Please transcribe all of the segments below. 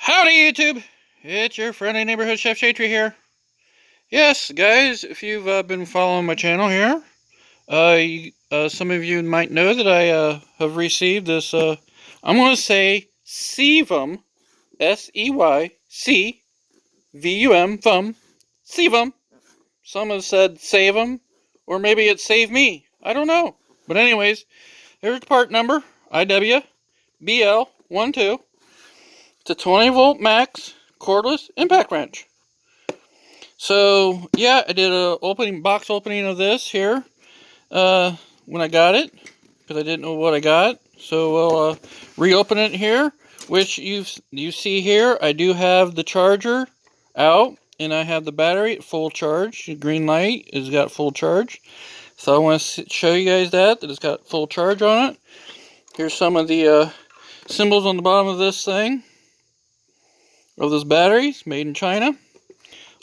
Howdy YouTube! It's your friendly neighborhood Chef Shatry here. Yes, guys, if you've been following my channel here, some of you might know that I have received this, I'm going to say Sevum, S-E-Y-C-V-U-M, Sevum. Some have said Savum, or maybe it's Save Me. I don't know. But anyways, here's the part number, IWBL12. It's a 20 volt max cordless impact wrench. So yeah, I did a box opening of this here when I got it, because I didn't know what I got. So we'll reopen it here, which you see here. I do have the charger out, and I have the battery at full charge. The green light has got full charge. So I want to show you guys that it's got full charge on it. Here's some of the symbols on the bottom of this thing, of this battery. It's made in China.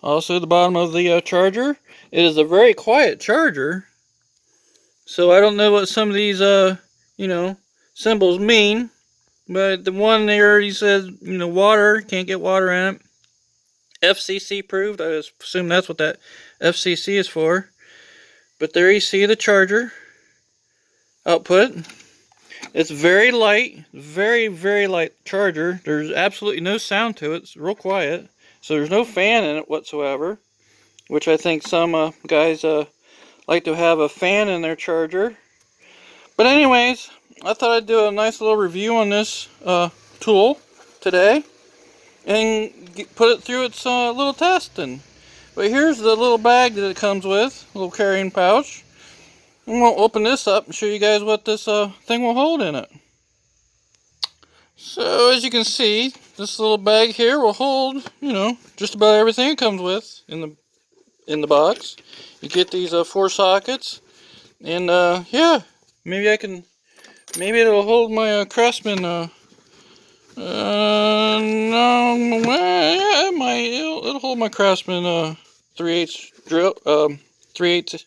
Also, the bottom of the charger. It is a very quiet charger, so I don't know what some of these, symbols mean. But the one there, he says, water, can't get water in it. FCC approved. I assume that's what that FCC is for. But there you see the charger output. It's very light, very, very light charger. There's absolutely no sound to it. It's real quiet. So there's no fan in it whatsoever, which I think some guys like to have a fan in their charger. But anyways, I thought I'd do a nice little review on this tool today and put it through its little testing. But here's the little bag that it comes with, a little carrying pouch. I'm going to open this up and show you guys what this thing will hold in it. So as you can see, this little bag here will hold, just about everything it comes with in the box. You get these 4 sockets, and yeah, maybe it'll hold my Craftsman. No, yeah, it'll hold my Craftsman 3/8 drill, 3/8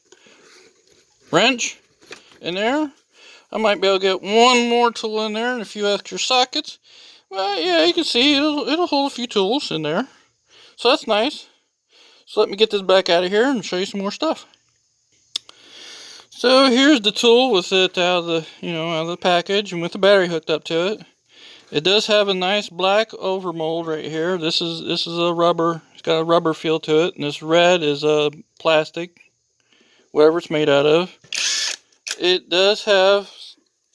wrench in there. I might be able to get one more tool in there and a few extra sockets. Well, yeah, you can see it'll hold a few tools in there, so that's nice. So let me get this back out of here and show you some more stuff. So here's the tool with it out of the package and with the battery hooked up to it. It does have a nice black overmold right here. This is a rubber. It's got a rubber feel to it, and this red is a plastic, whatever it's made out of. It does have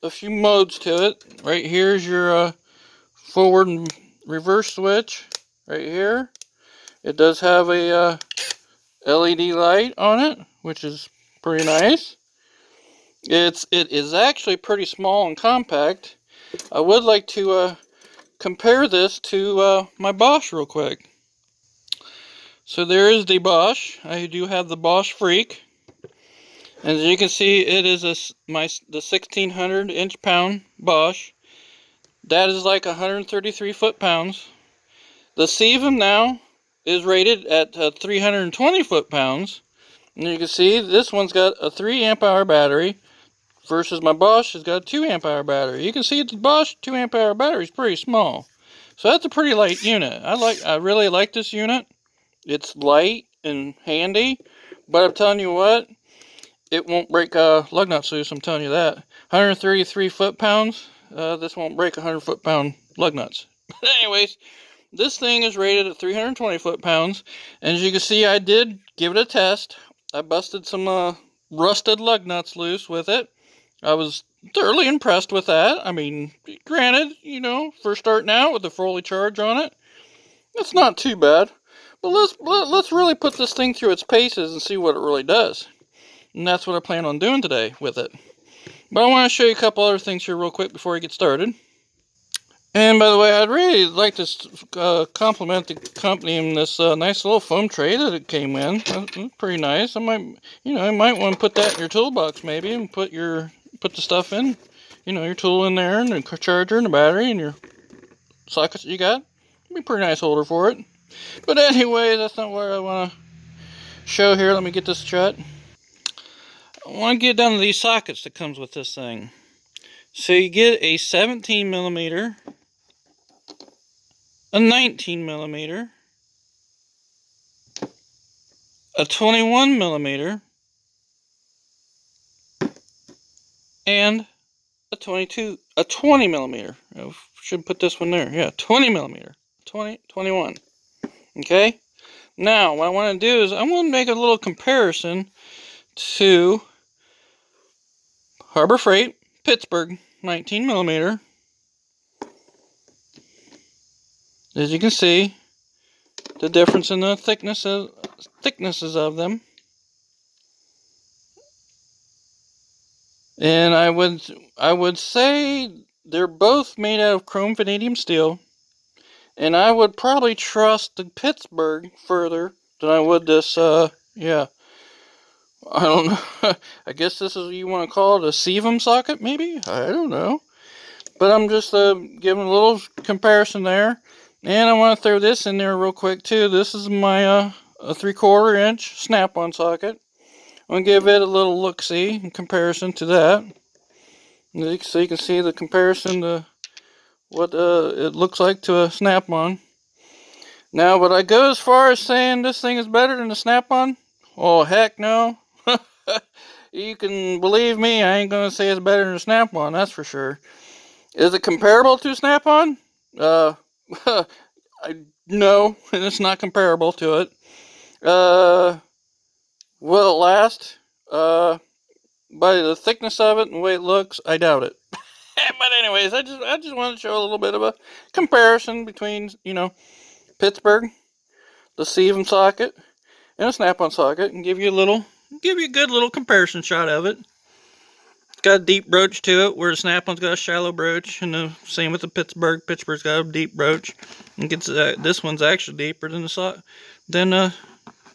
a few modes to it. Right here's your forward and reverse switch. Right here, it does have a LED light on it, which is pretty nice. It is actually pretty small and compact. I would like to compare this to my Bosch real quick. So there is the Bosch. I do have the Bosch Freak. As you can see, it is the 1600 inch-pound Bosch. That is like 133 foot-pounds. The Sevum now is rated at 320 foot-pounds. And you can see this one's got a 3 amp hour battery versus my Bosch has got a 2 amp hour battery. You can see the Bosch 2 amp hour battery is pretty small. So that's a pretty light unit. I really like this unit. It's light and handy, but I'm telling you what, it won't break lug nuts loose, I'm telling you that. 133 foot-pounds, this won't break 100 foot-pound lug nuts. But anyways, this thing is rated at 320 foot-pounds, and as you can see, I did give it a test. I busted some rusted lug nuts loose with it. I was thoroughly impressed with that. I mean, granted, for starting out with the fully charge on it, it's not too bad. But let's really put this thing through its paces and see what it really does. And that's what I plan on doing today with it. But I want to show you a couple other things here real quick before I get started. And by the way, I'd really like to compliment the company on this nice little foam tray that it came in. That's pretty nice. I might want to put that in your toolbox maybe, and put the stuff in, your tool in there, and the charger and the battery and your sockets that you got. It'd be a pretty nice holder for it. But anyway, that's not what I want to show here. Let me get this shut. I want to get down to these sockets that comes with this thing. So you get a 17 millimeter a 19 millimeter, a 21 millimeter, and a 20 millimeter. I should put this one there. Yeah, 20 millimeter. 21. Okay? Now, what I want to do is I want to make a little comparison to Harbor Freight, Pittsburgh, 19 millimeter. As you can see, the difference in the thicknesses of them. And I would say they're both made out of chrome vanadium steel. And I would probably trust the Pittsburgh further than I would this, yeah. I don't know. I guess this is, you want to call it a Sevum socket, maybe? I don't know. But I'm just giving a little comparison there. And I want to throw this in there real quick, too. This is my a 3/4 inch snap-on socket. I'm going to give it a little look-see in comparison to that. So you can see the comparison to what it looks like to a snap-on. Now, would I go as far as saying this thing is better than a snap-on? Oh, heck no. You can believe me, I ain't going to say it's better than a snap-on, that's for sure. Is it comparable to a snap-on? No, it's not comparable to it. Will it last? By the thickness of it and the way it looks, I doubt it. But anyways, I just wanted to show a little bit of a comparison between, Pittsburgh, the Sevum socket, and a snap-on socket, and give you a good little comparison shot of it. It's got a deep broach to it, where the snap-on's got a shallow broach, and the same with the Pittsburgh. Pittsburgh's got a deep broach, and this one's actually deeper than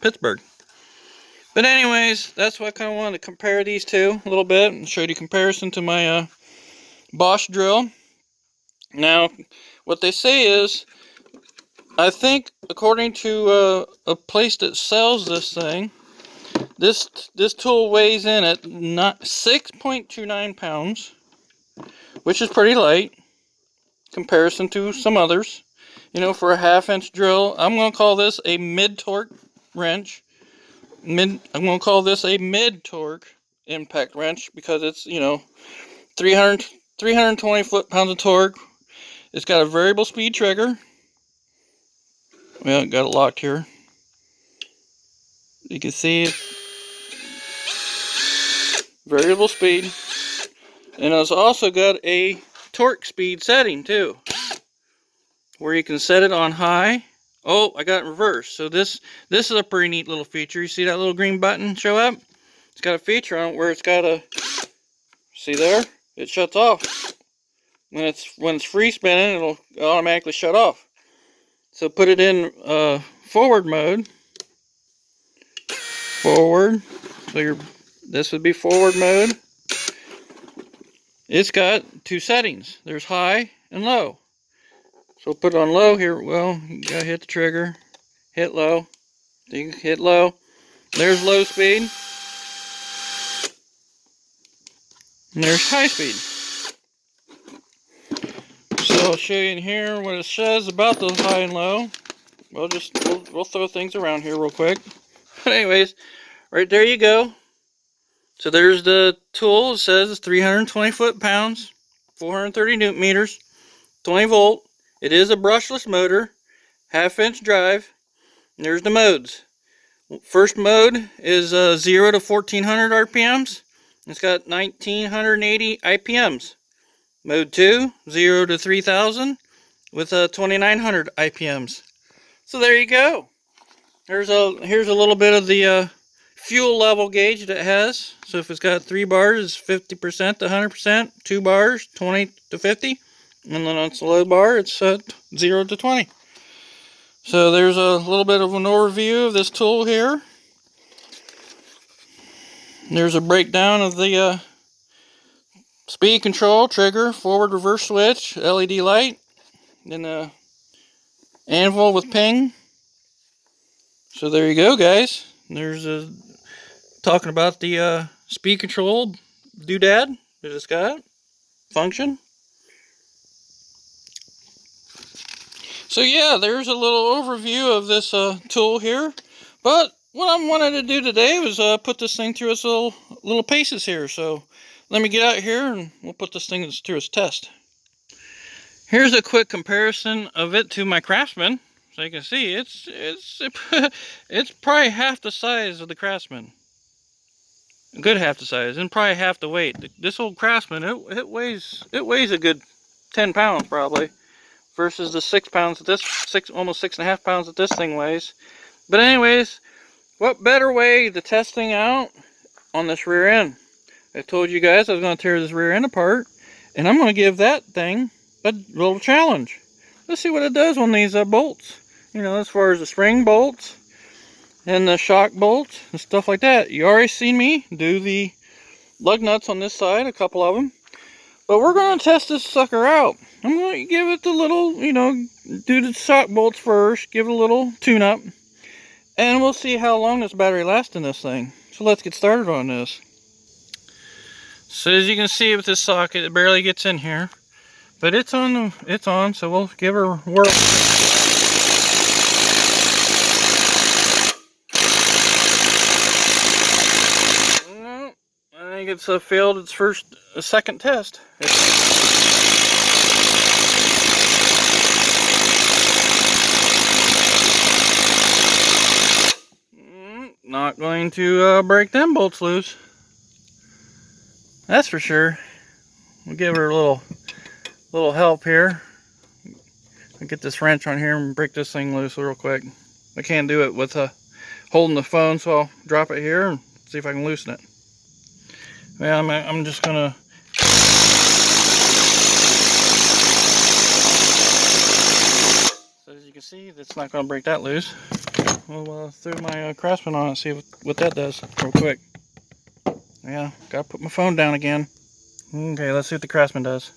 Pittsburgh. But anyways, that's what I kind of wanted to compare these two a little bit, and show you a comparison to my Bosch drill. Now, what they say is, I think according to a place that sells this thing, this tool weighs in at 6.29 pounds, which is pretty light comparison to some others. For a 1/2 inch drill, I'm going to call this a mid-torque wrench. I'm going to call this a mid-torque impact wrench because it's, 320 foot-pounds of torque. It's got a variable speed trigger. Well, got it locked here. You can see it. Variable speed. And it's also got a torque speed setting too, where you can set it on high. Oh, I got it reversed. So this is a pretty neat little feature. You see that little green button show up? It's got a feature on it where it's got a, see there? It shuts off. When it's free spinning, it'll automatically shut off. So put it in forward mode. Forward. So this would be forward mode. It's got 2 settings. There's high and low. So put it on low here. Well, you gotta hit the trigger. Hit low. Then you hit low. There's low speed. And there's high speed. So I'll show you in here what it says about those high and low. We'll throw things around here real quick. But anyways, right there you go. So there's the tool. It says it's 320 foot-pounds, 430 newton meters, 20 volt. It is a brushless motor, 1/2 inch drive. And there's the modes. First mode is 0 to 1400 RPMs. It's got 1980 IPMs. Mode 2, 0 to 3000 with 2900 IPMs. So there you go. Here's a little bit of the fuel level gauge that it has. So if it's got 3 bars, it's 50% to 100%. 2 bars, 20 to 50. And then on the low bar, it's 0 to 20. So there's a little bit of an overview of this tool here. There's a breakdown of the speed control, trigger, forward, reverse switch, LED light, then the anvil with ping. So there you go, guys. There's talking about the speed control doodad that it's got, function. So yeah, there's a little overview of this tool here. But what I wanted to do today was put this thing through its little paces here. So let me get out here and we'll put this thing through its test. Here's a quick comparison of it to my Craftsman. So you can see it's probably half the size of the Craftsman. A good half the size and probably half the weight. This old Craftsman, it weighs a good 10 pounds probably, versus the 6 pounds that this almost 6.5 pounds that this thing weighs. But anyways, what better way to test thing out on this rear end? I told you guys I was going to tear this rear end apart, and I'm going to give that thing a little challenge. Let's see what it does on these bolts. You know, as far as the spring bolts and the shock bolts and stuff like that. You already seen me do the lug nuts on this side, a couple of them. But we're going to test this sucker out. I'm going to give it the little, you know, do the shock bolts first, give it a little tune-up, and we'll see how long this battery lasts in this thing. So let's get started on this. So as you can see with this socket, it barely gets in here. But it's on, so we'll give her a whirl. No, I think it's failed its second test. Not going to break them bolts loose. That's for sure. We'll give her a little help here. I'll get this wrench on here and break this thing loose real quick. I can't do it with holding the phone, so I'll drop it here and see if I can loosen it. Well, I'm just gonna. So as you can see, that's not gonna break that loose. We'll throw my Craftsman on and see what that does real quick. Yeah, gotta put my phone down again. Okay, let's see what the Craftsman does.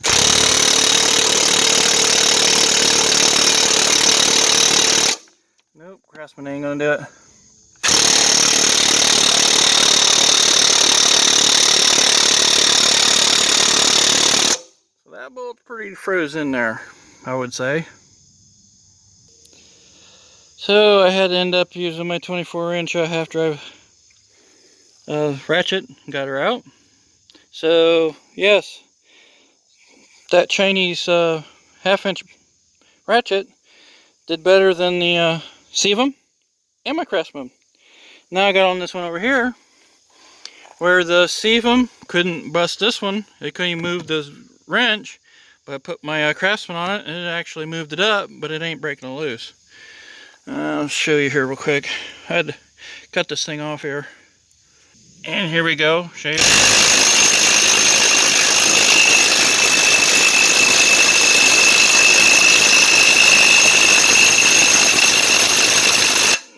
Nope, Craftsman ain't gonna do it. So that bolt's pretty froze in there, I would say. So I had to end up using my 24-inch half drive ratchet, got her out. So yes, that Chinese half-inch ratchet did better than the Sevum and my Craftsman. Now I got on this one over here, where the Sevum couldn't bust this one. It couldn't even move the wrench, but I put my Craftsman on it and it actually moved it up, but it ain't breaking it loose. I'll show you here real quick. I had to cut this thing off here. And here we go. Show you.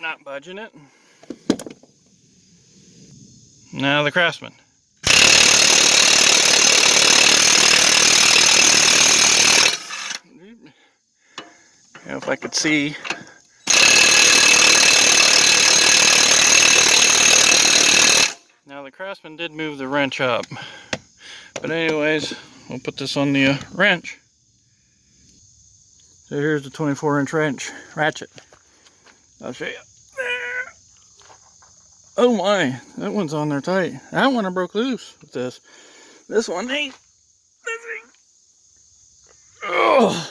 Not budging it. Now the Craftsman. If I could see. Now the Craftsman did move the wrench up. But anyways, we'll put this on the wrench. So here's the 24-inch ratchet. I'll show you. There. Oh my, that one's on there tight. That one I broke loose with this. This one ain't. This thing. Oh,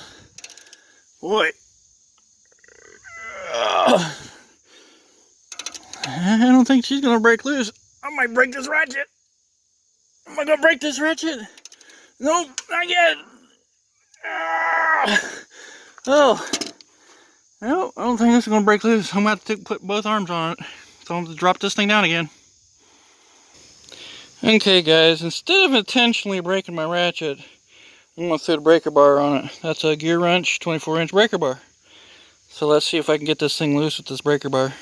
boy. I don't think she's gonna break loose. I might break this ratchet. Am I gonna break this ratchet? Nope, not yet. Oh, no, I don't think this is gonna break loose. I'm gonna have to put both arms on it. So I'm gonna drop this thing down again. Okay, guys, instead of intentionally breaking my ratchet, I'm gonna throw the breaker bar on it. That's a gear wrench, 24-inch breaker bar. So let's see if I can get this thing loose with this breaker bar.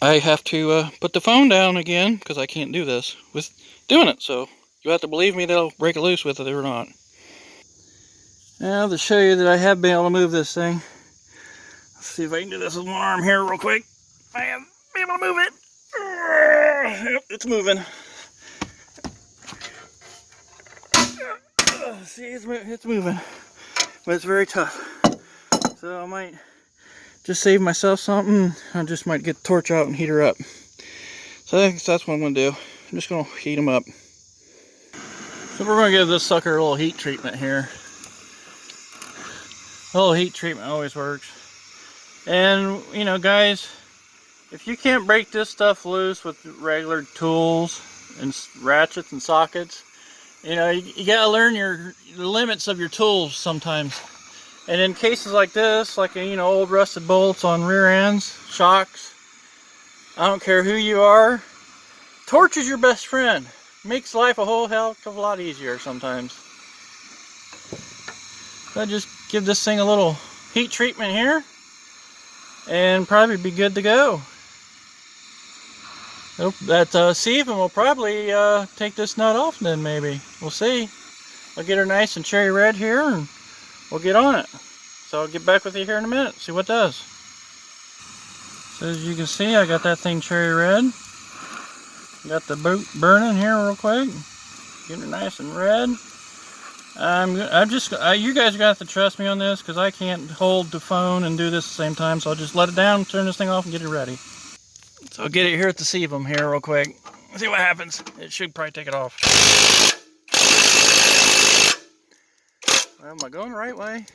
I have to put the phone down again because I can't do this with doing it. So you have to believe me that I'll break it loose with it or not. Now to show you that I have been able to move this thing. Let's see if I can do this with one arm here real quick. I have been able to move it. Yep, it's moving. See, it's moving, but it's very tough. So I might just save myself something. I just might get the torch out and heat her up. So I think that's what I'm going to do. I'm just going to heat them up. So we're going to give this sucker a little heat treatment here. A little heat treatment always works. And, you know, guys, if you can't break this stuff loose with regular tools and ratchets and sockets, you know, you got to learn the limits of your tools sometimes. And in cases like this, like, you know, old rusted bolts on rear ends, shocks, I don't care who you are, torch is your best friend. Makes life a whole hell of a lot easier sometimes. So I just give this thing a little heat treatment here and probably be good to go. That sieving will probably take this nut off then, maybe. We'll see. I'll get her nice and cherry red here and we'll get on it. So I'll get back with you here in a minute, see what it does. So as you can see, I got that thing cherry red. Got the boot burning here real quick. Getting her nice and red. You guys are gonna have to trust me on this because I can't hold the phone and do this at the same time. So I'll just let it down, turn this thing off, and get it ready. So I'll get it here at the sievum here real quick. See what happens. It should probably take it off. Well, am I going the right way?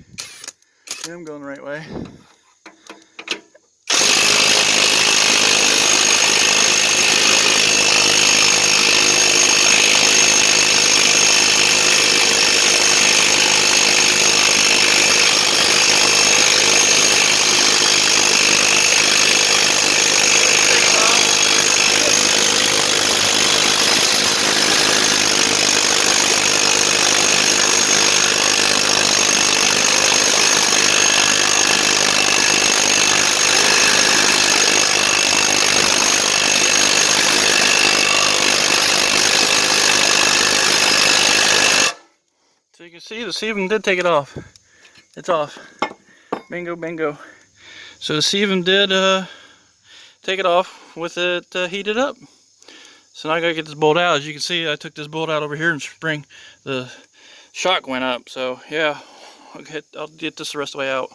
Yeah, I'm going the right way. So you can see the sievum did take it off. It's off. Bingo, bingo. So the sievum did take it off with it heated up. So now I gotta get this bolt out. As you can see, I took this bolt out over here in spring. The shock went up. So yeah, I'll get this the rest of the way out.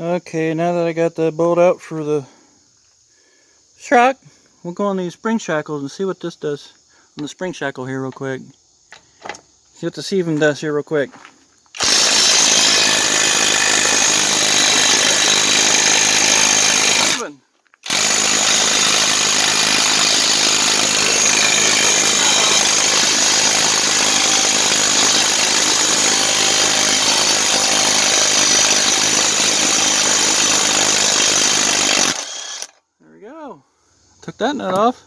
Okay, now that I got the bolt out for the shock, we'll go on these spring shackles and see what this does on the spring shackle here real quick. See what the sievum does here real quick. There we go. Took that nut off.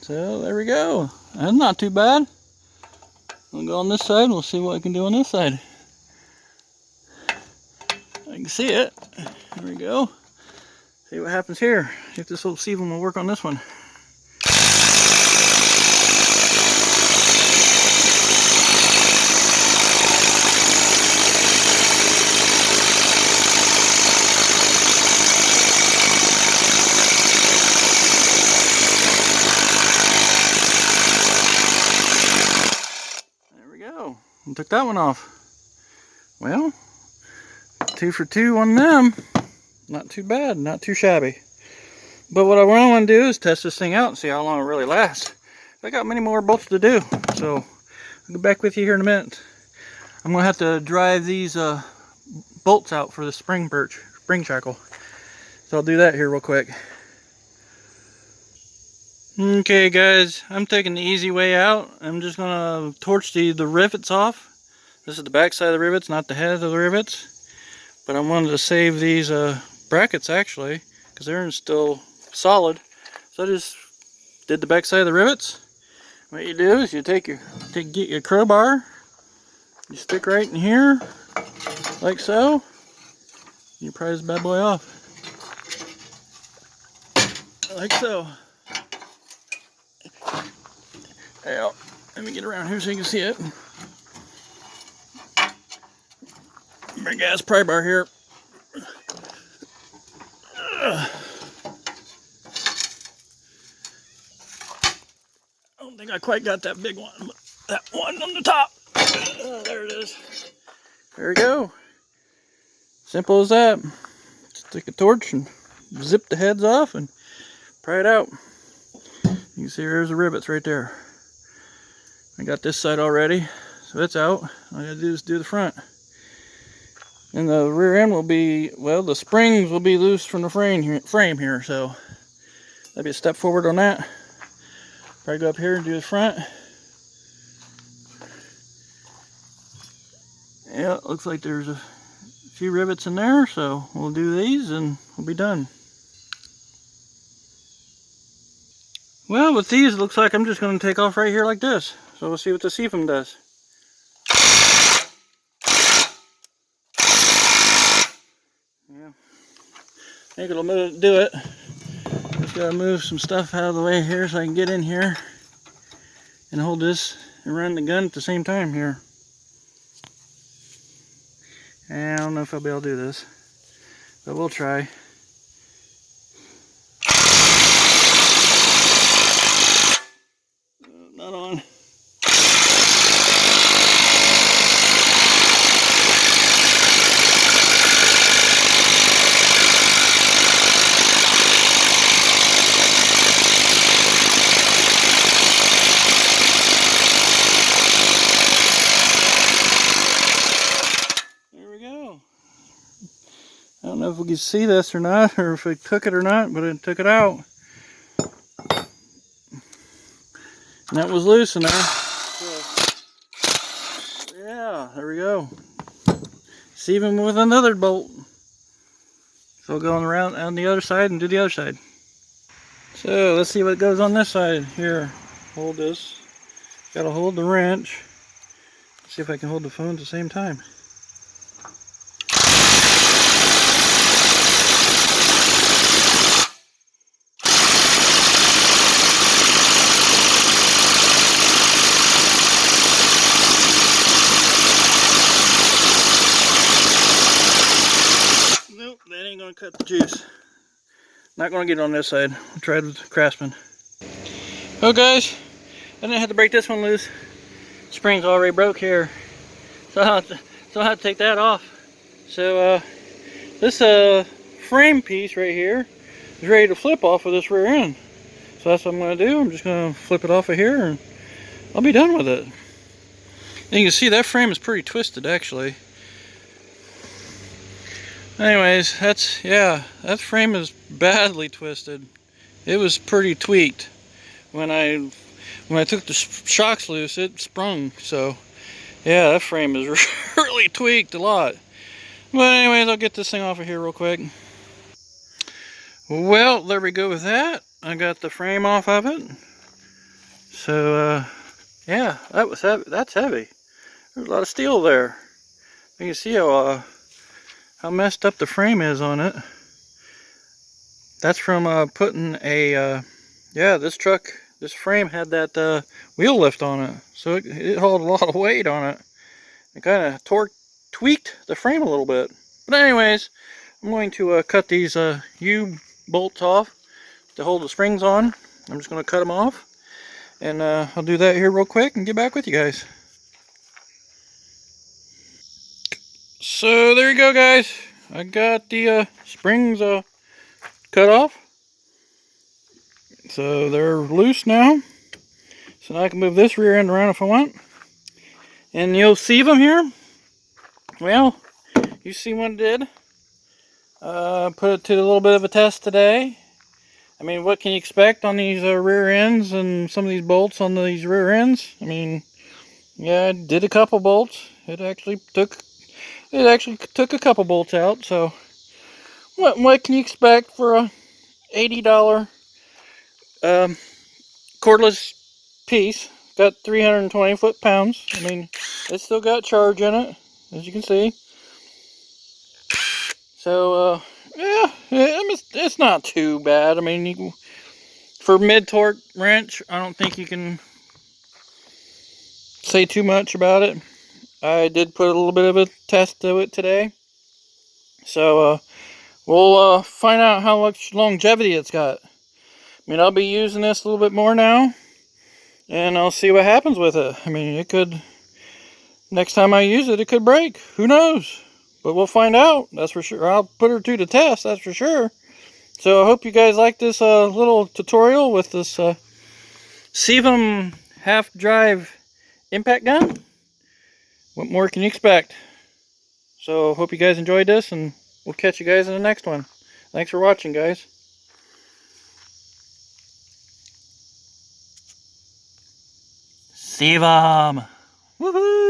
So there we go. That's not too bad. We'll go on this side and we'll see what we can do on this side. I can see it. There we go. See what happens here. See if this little sievum will work on this one. There we go. And took that one off. Well, 2 for 2 on them. Not too bad, not too shabby. But what I want to do is test this thing out and see how long it really lasts. I got many more bolts to do, so I'll get back with you here in a minute. I'm going to have to drive these bolts out for the spring shackle. So I'll do that here real quick. Okay guys, I'm taking the easy way out. I'm just going to torch the rivets off. This is the back side of the rivets, not the head of the rivets. But I wanted to save these brackets actually, because they're still solid. So I just did the back side of the rivets. What you do is you get your crowbar, you stick right in here, like so. You pry this bad boy off, like so. Now, let me get around here so you can see it. Big ass pry bar here. I don't think I quite got that big one, but that one on the top. There it is. There we go. Simple as that. Just take a torch and zip the heads off and pry it out. You can see there's the rivets right there. I got this side already, so it's out. All I gotta do is do the front. And the rear end will be, well, the springs will be loose from the frame here, so that'd be a step forward on that. Probably go up here and do the front. Yeah, it looks like there's a few rivets in there, so we'll do these and we'll be done. Well, with these, it looks like I'm just going to take off right here like this. So we'll see what the CFM does. Yeah, I think it'll do it. Just gotta move some stuff out of the way here so I can get in here and hold this and run the gun at the same time here. And I don't know if I'll be able to do this, but we'll try. Not on. There we go. I don't know if we can see this or not, or if it took it or not, but it took it out. And that was loose in there. So, yeah, there we go. It's even with another bolt. So we'll go around on the other side and do the other side. So let's see what goes on this side here. Hold this. Gotta hold the wrench. Let's see if I can hold the phone at the same time. Nope, that ain't gonna cut the juice. Not gonna get on this side. I'll try with Craftsman. Oh guys, I didn't have to break this one loose. Spring's already broke here. So I have to take that off. So this frame piece right here is ready to flip off of this rear end. So that's what I'm gonna do. I'm just gonna flip it off of here and I'll be done with it. And you can see that frame is pretty twisted actually. Anyways, that frame is badly twisted. It was pretty tweaked. When I took the shocks loose, it sprung. So yeah, that frame is really tweaked a lot. But anyways, I'll get this thing off of here real quick. Well, there we go with that. I got the frame off of it. So yeah, that's heavy. There's a lot of steel there. You can see how messed up the frame is on it. That's from putting a, this frame had that wheel lift on it. So it hauled a lot of weight on it. It kind of tweaked the frame a little bit. But anyways, I'm going to cut these U-bolts off to hold the springs on. I'm just going to cut them off. And I'll do that here real quick and get back with you guys. So there you go guys. I got the springs cut off. So they're loose now. So now I can move this rear end around if I want. And you'll see them here. Well, you see what it did. Put it to a little bit of a test today. I mean, what can you expect on these rear ends and some of these bolts on these rear ends? I mean, yeah, I did a couple bolts. It actually took a couple bolts out. So, what can you expect for a $80 cordless piece? Got 320 foot-pounds. I mean, it's still got charge in it, as you can see. So, yeah, it's not too bad. I mean, for mid-torque wrench, I don't think you can say too much about it. I did put a little bit of a test to it today. So, we'll find out how much longevity it's got. I mean, I'll be using this a little bit more now. And I'll see what happens with it. I mean, it could, next time I use it, it could break. Who knows? But we'll find out, that's for sure. I'll put her to the test, that's for sure. So I hope you guys like this little tutorial with this Sebum half-drive impact gun. What more can you expect? So hope you guys enjoyed this, and we'll catch you guys in the next one. Thanks for watching, guys. Sebum! Woohoo!